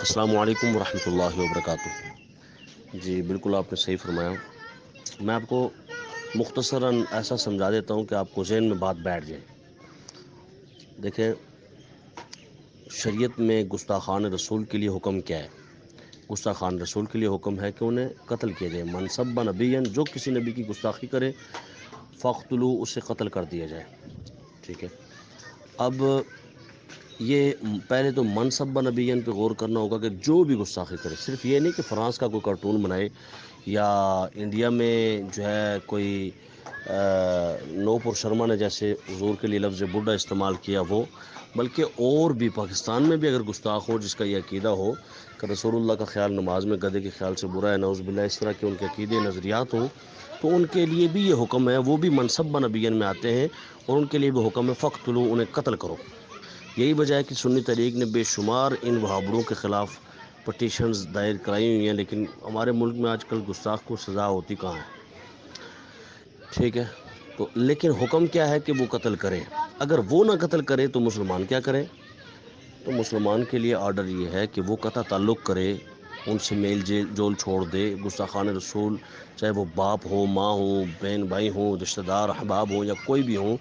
السلام علیکم ورحمۃ اللہ وبرکاتہ۔ جی بالکل آپ نے صحیح فرمایا۔ میں آپ کو مختصراً ایسا سمجھا دیتا ہوں کہ آپ کو ذہن میں بات بیٹھ جائے۔ دیکھیں، شریعت میں گستاخان رسول کے لیے حکم کیا ہے؟ گستاخان رسول کے لیے حکم ہے کہ انہیں قتل کیا جائے۔ من سب نبی، جو کسی نبی کی گستاخی کرے فاقتلو، اسے قتل کر دیا جائے۔ ٹھیک ہے، اب یہ پہلے تو منصب نبیین پہ غور کرنا ہوگا کہ جو بھی گستاخی کرے، صرف یہ نہیں کہ فرانس کا کوئی کارٹون بنائے یا انڈیا میں جو ہے کوئی نوپور شرما نے جیسے حضور کے لیے لفظ بڈھا استعمال کیا وہ، بلکہ اور بھی پاکستان میں بھی اگر گستاخ ہو جس کا یہ عقیدہ ہو کہ رسول اللہ کا خیال نماز میں گدھے کے خیال سے برا ہے، نعوذ باللہ، اس طرح کے ان کے عقیدے نظریات ہوں، تو ان کے لیے بھی یہ حکم ہے، وہ بھی منصب نبیین میں آتے ہیں اور ان کے لیے بھی حکم ہے فقتلو، انہیں قتل کرو۔ یہی وجہ ہے کہ سنی تحریک نے بے شمار ان وہابڑوں کے خلاف پٹیشنز دائر کرائی ہوئی ہیں، لیکن ہمارے ملک میں آج کل گستاخ کو سزا ہوتی کہاں ہے؟ ٹھیک ہے، تو لیکن حکم کیا ہے کہ وہ قتل کرے۔ اگر وہ نہ قتل کرے تو مسلمان کیا کرے؟ تو مسلمان کے لیے آرڈر یہ ہے کہ وہ قطع تعلق کرے، ان سے میل جول چھوڑ دے۔ گستاخان رسول چاہے وہ باپ ہو، ماں ہو، بہن بھائی ہوں، رشتہ دار احباب ہوں یا کوئی بھی ہوں،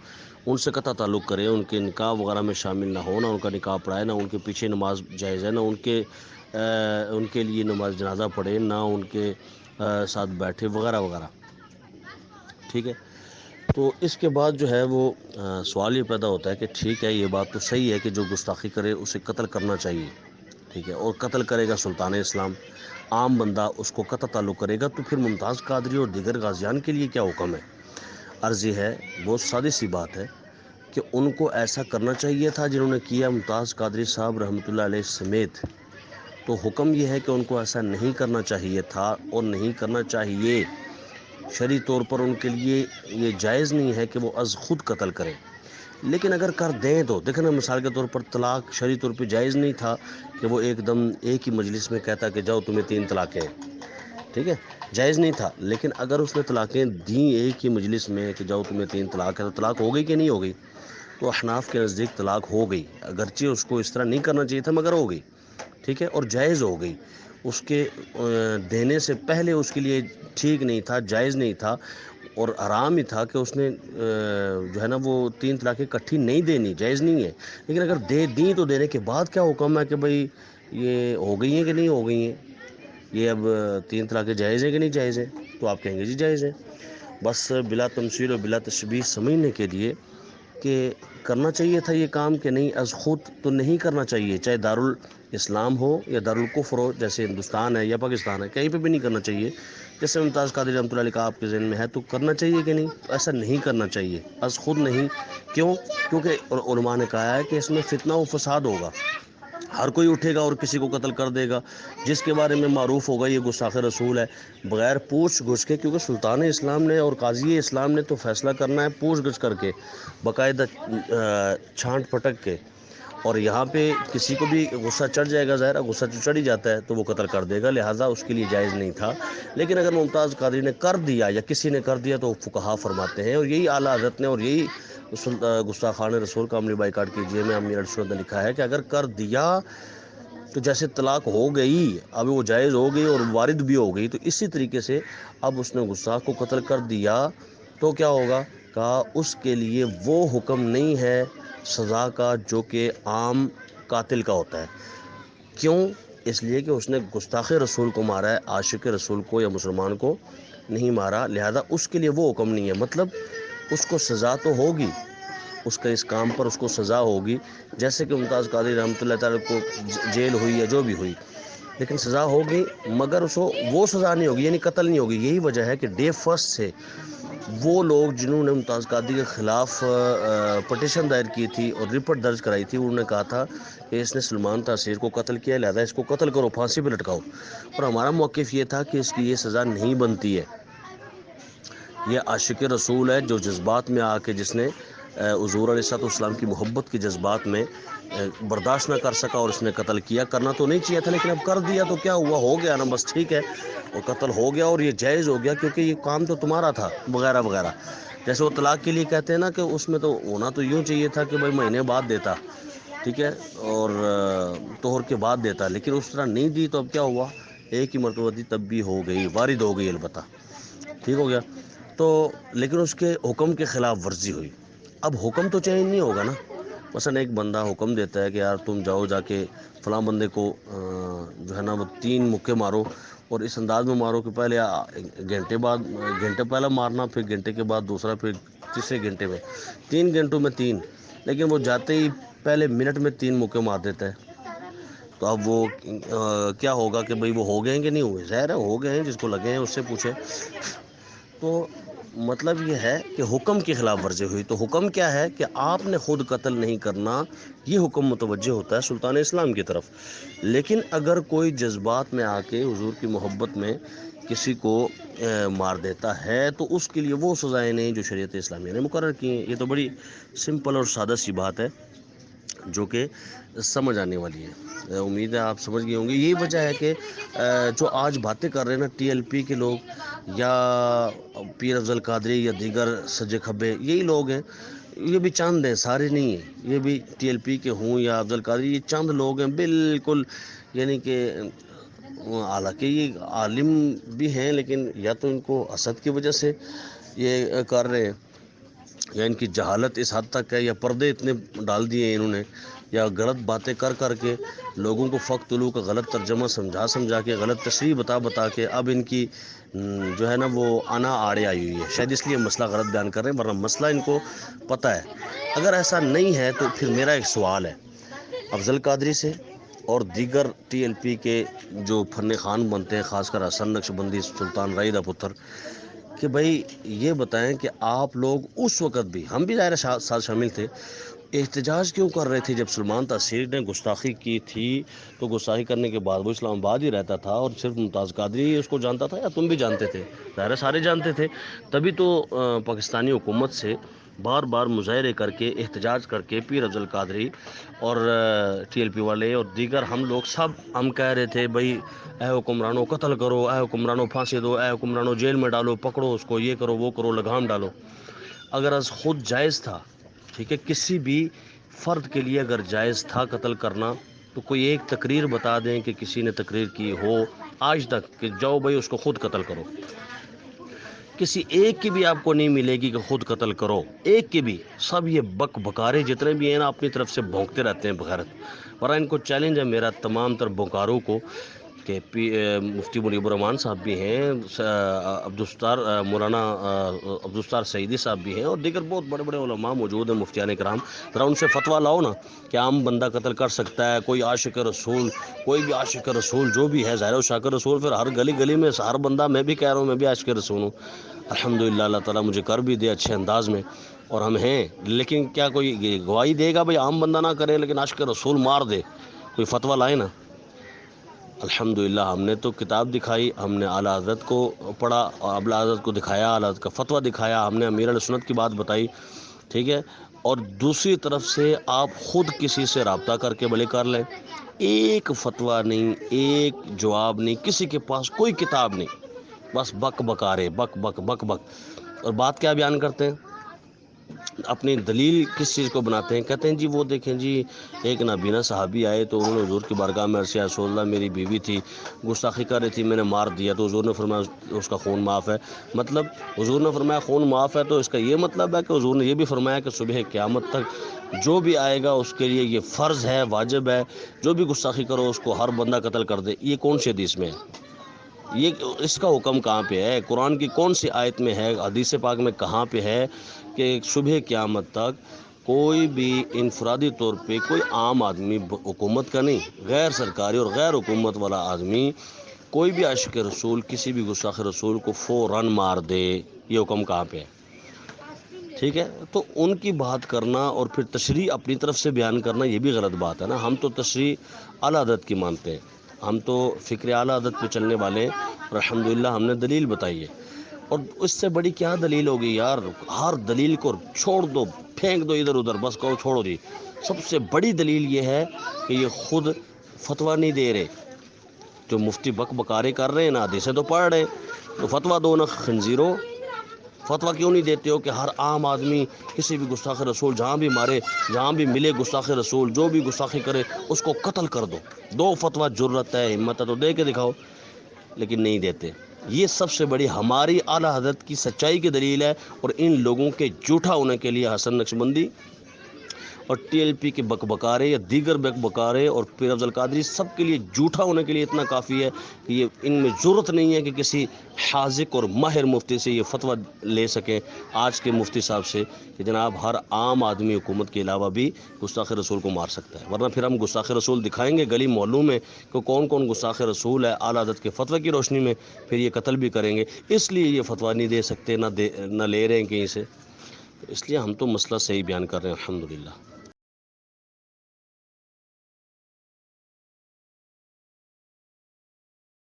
ان سے قطع تعلق کرے، ان کے نکاح وغیرہ میں شامل نہ ہو، نہ ان کا نکاح پڑھائے، نہ ان کے پیچھے نماز جائز ہے، نہ ان کے لیے نماز جنازہ پڑھے، نہ ان کے ساتھ بیٹھے وغیرہ وغیرہ۔ ٹھیک ہے، تو اس کے بعد جو ہے وہ سوال یہ پیدا ہوتا ہے کہ ٹھیک ہے، یہ بات تو صحیح ہے کہ جو گستاخی کرے اسے قتل کرنا چاہیے، ٹھیک ہے، اور قتل کرے گا سلطان اسلام، عام بندہ اس کو قطع تعلق کرے گا، تو پھر ممتاز قادری اور دیگر غازیان کے لیے کیا حکم ہے؟ عرض یہ ہے، بہت سادی سی بات ہے کہ ان کو ایسا کرنا چاہیے تھا جنہوں نے کیا ممتاز قادری صاحب رحمۃ اللہ علیہ سمیت، تو حکم یہ ہے کہ ان کو ایسا نہیں کرنا چاہیے تھا اور نہیں کرنا چاہیے۔ شرعی طور پر ان کے لیے یہ جائز نہیں ہے کہ وہ از خود قتل کریں، لیکن اگر کر دیں تو دیکھیں نا، مثال کے طور پر طلاق شرعی طور پہ جائز نہیں تھا کہ وہ ایک دم ایک ہی مجلس میں کہتا کہ جاؤ تمہیں 3 طلاقیں ہیں، ٹھیک ہے، جائز نہیں تھا، لیکن اگر اس نے طلاقیں دیں ایک ہی مجلس میں کہ جاؤ تمہیں 3 طلاق ہے، تو طلاق ہو گئی کہ نہیں ہو گئی؟ تو احناف کے نزدیک طلاق ہو گئی، اگرچہ اس کو اس طرح نہیں کرنا چاہیے تھا مگر ہو گئی، ٹھیک ہے، اور جائز ہو گئی۔ اس کے دینے سے پہلے اس کے لیے ٹھیک نہیں تھا، جائز نہیں تھا، اور حرام ہی تھا کہ اس نے جو ہے نا وہ 3 طلاقیں اکٹھی نہیں دینی، جائز نہیں ہے، لیکن اگر دے دیں تو دینے کے بعد کیا حکم ہے کہ بھئی یہ ہو گئی ہیں کہ نہیں ہو گئی ہیں، یہ اب 3 طلاقیں جائز ہیں کہ نہیں جائز ہیں؟ تو آپ کہیں گے جی جائز ہیں۔ بس بلا تمثیل و بلا تشبیہ سمجھنے کے لیے کہ کرنا چاہیے تھا یہ کام کہ نہیں، از خود تو نہیں کرنا چاہیے، چاہے دارالاسلام ہو یا دارالکفر ہو، جیسے ہندوستان ہے یا پاکستان ہے، کہیں پہ بھی نہیں کرنا چاہیے۔ جیسے ممتاز قادری رحمۃ اللہ علیہ کا آپ کے ذہن میں ہے تو کرنا چاہیے کہ نہیں؟ تو ایسا نہیں کرنا چاہیے، از خود نہیں۔ کیوں؟ کیونکہ علماء نے کہا ہے کہ اس میں فتنہ و فساد ہوگا، ہر کوئی اٹھے گا اور کسی کو قتل کر دے گا، جس کے بارے میں معروف ہوگا یہ گستاخ رسول ہے، بغیر پوچھ گچھ کے، کیونکہ سلطان اسلام نے اور قاضی اسلام نے تو فیصلہ کرنا ہے پوچھ گچھ کر کے، باقاعدہ چھانٹ پٹک کے، اور یہاں پہ کسی کو بھی غصہ چڑھ جائے گا، ظاہر غصہ چڑھ ہی جاتا ہے تو وہ قتل کر دے گا، لہٰذا اس کے لیے جائز نہیں تھا۔ لیکن اگر ممتاز قادری نے کر دیا یا کسی نے کر دیا تو فقہا فرماتے ہیں، اور یہی اعلیٰ حضرت نے اور یہی گستاخان رسول کا عملی بائیکاٹ کیجیے میں امیر ارشد نے لکھا ہے کہ اگر کر دیا تو جیسے طلاق ہو گئی، اب وہ جائز ہو گئی اور وارد بھی ہو گئی، تو اسی طریقے سے اب اس نے گستاخ کو قتل کر دیا تو کیا ہوگا؟ کہا اس کے لیے وہ حکم نہیں ہے سزا کا جو کہ عام قاتل کا ہوتا ہے۔ کیوں؟ اس لیے کہ اس نے گستاخ رسول کو مارا ہے، عاشق رسول کو یا مسلمان کو نہیں مارا، لہذا اس کے لیے وہ حکم نہیں ہے، مطلب اس کو سزا تو ہوگی، اس کا اس کام پر اس کو سزا ہوگی، جیسے کہ ممتاز قادری رحمۃ اللہ تعالیٰ کو جیل ہوئی یا جو بھی ہوئی، لیکن سزا ہوگی، مگر اس کو وہ سزا نہیں ہوگی، یعنی قتل نہیں ہوگی۔ یہی وجہ ہے کہ ڈے فرسٹ سے وہ لوگ جنہوں نے ممتاز قادری کے خلاف پٹیشن دائر کی تھی اور رپورٹ درج کرائی تھی، انہوں نے کہا تھا کہ اس نے سلمان تاثیر کو قتل کیا، لہذا اس کو قتل کرو، پھانسی پہ لٹکاؤ، اور ہمارا موقف یہ تھا کہ اس کی یہ سزا نہیں بنتی ہے، یہ عاشق رسول ہے جو جذبات میں آ کے جس نے حضور علیہ السلام کی محبت کے جذبات میں برداشت نہ کر سکا اور اس نے قتل کیا، کرنا تو نہیں چاہیے تھا لیکن اب کر دیا تو کیا ہوا، ہو گیا نا، بس ٹھیک ہے، اور قتل ہو گیا اور یہ جائز ہو گیا کیونکہ یہ کام تو تمہارا تھا وغیرہ وغیرہ۔ جیسے وہ طلاق کے لیے کہتے ہیں نا کہ اس میں تو ہونا تو یوں چاہیے تھا کہ بھائی مہینے بعد دیتا، ٹھیک ہے، اور طہر کے بعد دیتا ہے، لیکن اس طرح نہیں دی تو اب کیا ہوا، ایک ہی مرتبہ دی تب بھی ہو گئی، وارد ہو گئی البتہ، ٹھیک ہو گیا تو، لیکن اس کے حکم کے خلاف ورزی ہوئی، اب حکم تو چینج نہیں ہوگا نا۔ مثلا ایک بندہ حکم دیتا ہے کہ یار تم جاؤ جا کے فلاں بندے کو جو ہے نا وہ 3 مکے مارو، اور اس انداز میں مارو کہ پہلے گھنٹے پہلے مارنا، پھر گھنٹے کے بعد دوسرا، پھر تیسرے گھنٹے میں 3 گھنٹوں میں 3، لیکن وہ جاتے ہی پہلے منٹ میں 3 مکے مار دیتا ہے، تو اب وہ کیا ہوگا کہ بھئی وہ ہو گئے ہیں کہ نہیں ہوئے؟ ظاہر ہے ہو گئے ہیں، جس کو لگے ہیں اس سے پوچھیں۔ تو مطلب یہ ہے کہ حکم کی خلاف ورزی ہوئی، تو حکم کیا ہے کہ آپ نے خود قتل نہیں کرنا، یہ حکم متوجہ ہوتا ہے سلطان اسلام کی طرف۔ لیکن اگر کوئی جذبات میں آ کے حضور کی محبت میں کسی کو مار دیتا ہے تو اس کے لیے وہ سزائیں نہیں جو شریعت اسلامیہ نے مقرر کی ہیں۔ یہ تو بڑی سمپل اور سادہ سی بات ہے جو کہ سمجھ آنے والی ہے، امید ہے آپ سمجھ گئے ہوں گے۔ یہی وجہ ہے کہ جو آج باتیں کر رہے ہیں نا ٹی ایل پی کے لوگ، یا پیر افضل قادری یا دیگر سجے کھبے، یہی لوگ ہیں، یہ بھی چند ہیں، سارے نہیں ہیں، یہ بھی ٹی ایل پی کے ہوں یا افضل قادری، یہ چند لوگ ہیں بالکل، یعنی کہ حالانکہ یہ عالم بھی ہیں، لیکن یا تو ان کو حسد کی وجہ سے یہ کر رہے ہیں، یا ان کی جہالت اس حد تک ہے، یا پردے اتنے ڈال دیے انہوں نے، یا غلط باتیں کر کے لوگوں کو فقتلو کا غلط ترجمہ سمجھا کے، غلط تشریح بتا کے، اب ان کی جو ہے نا وہ انا آڑے آئی ہوئی ہے، شاید اس لیے مسئلہ غلط بیان کر رہے ہیں، ورنہ مسئلہ ان کو پتہ ہے۔ اگر ایسا نہیں ہے تو پھر میرا ایک سوال ہے افضل قادری سے اور دیگر ٹی ایل پی کے جو فن خان بنتے ہیں، خاص کر حسن نقش بندی، سلطان رائدہ پتر، کہ بھائی یہ بتائیں کہ آپ لوگ اس وقت بھی، ہم بھی ظاہر ساتھ شامل تھے، احتجاج کیوں کر رہے تھے جب سلمان تاثیر نے گستاخی کی تھی؟ تو گستاخی کرنے کے بعد وہ اسلام آباد ہی رہتا تھا، اور صرف ممتاز قادری ہی اس کو جانتا تھا، یا تم بھی جانتے تھے؟ ظاہر سارے جانتے تھے، تبھی تو پاکستانی حکومت سے بار بار مظاہرے کر کے، احتجاج کر کے، پیر افضل قادری اور ٹی ایل پی والے اور دیگر ہم لوگ سب ہم کہہ رہے تھے بھائی اے حکمرانوں قتل کرو، اے حکمرانوں پھانسی دو، اے حکمرانوں جیل میں ڈالو، پکڑو اس کو، یہ کرو وہ کرو، لگام ڈالو۔ اگر از خود جائز تھا، ٹھیک ہے، کسی بھی فرد کے لیے اگر جائز تھا قتل کرنا، تو کوئی ایک تقریر بتا دیں کہ کسی نے تقریر کی ہو آج تک کہ جاؤ بھائی اس کو خود قتل کرو، کسی ایک کی بھی آپ کو نہیں ملے گی کہ خود قتل کرو، ایک کی بھی۔ سب یہ بکارے جتنے بھی ہیں نا اپنی طرف سے بھونکتے رہتے ہیں بغیرت، ورنہ ان کو چیلنج ہے میرا تمام تر بکاروں کو کہ مفتی منیب الرحمان صاحب بھی ہیں، مولانا عبدالستار سعیدی صاحب بھی ہیں، اور دیگر بہت بڑے بڑے علماء موجود ہیں، مفتیان کرام، ذرا ان سے فتویٰ لاؤ نا کہ عام بندہ قتل کر سکتا ہے؟ کوئی عاشق رسول، کوئی بھی عاشق رسول جو بھی ہے، ظاہر و شاکر رسول، پھر ہر گلی گلی میں ہر بندہ، میں بھی کہہ رہا ہوں میں بھی عاشق رسول ہوں الحمدللہ، اللہ تعالیٰ مجھے کر بھی دے اچھے انداز میں، اور ہم ہیں، لیکن کیا کوئی گواہی دے گا بھائی عام بندہ نہ کرے لیکن عاشق رسول مار دے؟ کوئی فتویٰ لائے نا۔ الحمدللہ ہم نے تو کتاب دکھائی، ہم نے اعلیٰ حضرت کو پڑھا، اعلیٰ حضرت کو دکھایا، اعلیٰ حضرت کا فتویٰ دکھایا، ہم نے امیر علیہ سنت کی بات بتائی، ٹھیک ہے، اور دوسری طرف سے آپ خود کسی سے رابطہ کر کے بھلے کر لیں، ایک فتویٰ نہیں، ایک جواب نہیں، کسی کے پاس کوئی کتاب نہیں، بس بک بکارے، بک بک بک بک، اور بات کیا بیان کرتے ہیں؟ اپنی دلیل کس چیز کو بناتے ہیں؟ کہتے ہیں جی وہ دیکھیں جی ایک نابینا صحابی آئے تو انہوں نے حضور کی بارگاہ میں عرض کیا رسول اللہ میری بیوی تھی، گستاخی کر رہی تھی، میں نے مار دیا، تو حضور نے فرمایا اس کا خون معاف ہے۔ مطلب حضور نے فرمایا خون معاف ہے، تو اس کا یہ مطلب ہے کہ حضور نے یہ بھی فرمایا کہ صبح قیامت تک جو بھی آئے گا اس کے لیے یہ فرض ہے، واجب ہے، جو بھی گستاخی کرو اس کو ہر بندہ قتل کر دے؟ یہ کون سی حدیث میں ہے؟ یہ اس کا حکم کہاں پہ ہے؟ قرآن کی کون سی آیت میں ہے؟ حدیث پاک میں کہاں پہ ہے کہ صبح قیامت تک کوئی بھی انفرادی طور پہ کوئی عام آدمی، حکومت کا نہیں، غیر سرکاری اور غیر حکومت والا آدمی، کوئی بھی عاشق رسول کسی بھی گستاخ رسول کو فوراً مار دے؟ یہ حکم کہاں پہ ہے؟ ٹھیک ہے، تو ان کی بات کرنا اور پھر تشریح اپنی طرف سے بیان کرنا یہ بھی غلط بات ہے نا۔ ہم تو تشریح اعلیٰ حضرت کی مانتے ہیں، ہم تو فکر اعلیٰ حضرت پہ چلنے والے ہیں، اور الحمدللہ ہم نے دلیل بتائی ہے، اور اس سے بڑی کیا دلیل ہوگی یار؟ ہر دلیل کو چھوڑ دو، پھینک دو ادھر ادھر، بس کہو چھوڑو جی۔ سب سے بڑی دلیل یہ ہے کہ یہ خود فتویٰ نہیں دے رہے، جو مفتی بک بکارے کر رہے ہیں نا، حدیثیں تو پڑھ رہے، تو فتویٰ دو نا خنزیرو۔ فتویٰ کیوں نہیں دیتے ہو کہ ہر عام آدمی کسی بھی گستاخ رسول جہاں بھی مارے، جہاں بھی ملے گستاخ رسول، جو بھی گستاخی کرے اس کو قتل کر دو؟ دو فتویٰ، جرت ہے، ہمت ہے تو دے کے دکھاؤ، لیکن نہیں دیتے۔ یہ سب سے بڑی ہماری اعلیٰ حضرت کی سچائی کی دلیل ہے، اور ان لوگوں کے جھوٹا ہونے کے لیے حسن نقشبندی اور ٹی ایل پی کے بکبکارے یا دیگر بکبکارے اور پیر افضل قادری سب کے لیے جھوٹا ہونے کے لیے اتنا کافی ہے کہ یہ ان میں ضرورت نہیں ہے کہ کسی حاذق اور ماہر مفتی سے یہ فتویٰ لے سکیں، آج کے مفتی صاحب سے، کہ جناب ہر عام آدمی حکومت کے علاوہ بھی گستاخ رسول کو مار سکتا ہے۔ ورنہ پھر ہم گستاخ رسول دکھائیں گے گلی محلوں میں کہ کون کون گستاخ رسول ہے، اعلیٰ حضرت کے فتوے کی روشنی میں پھر یہ قتل بھی کریں گے، اس لیے یہ فتویٰ نہیں دے سکتے، نہ لے رہے ہیں کہیں سے۔ اس لیے ہم تو مسئلہ صحیح بیان کر رہے ہیں الحمدللہ۔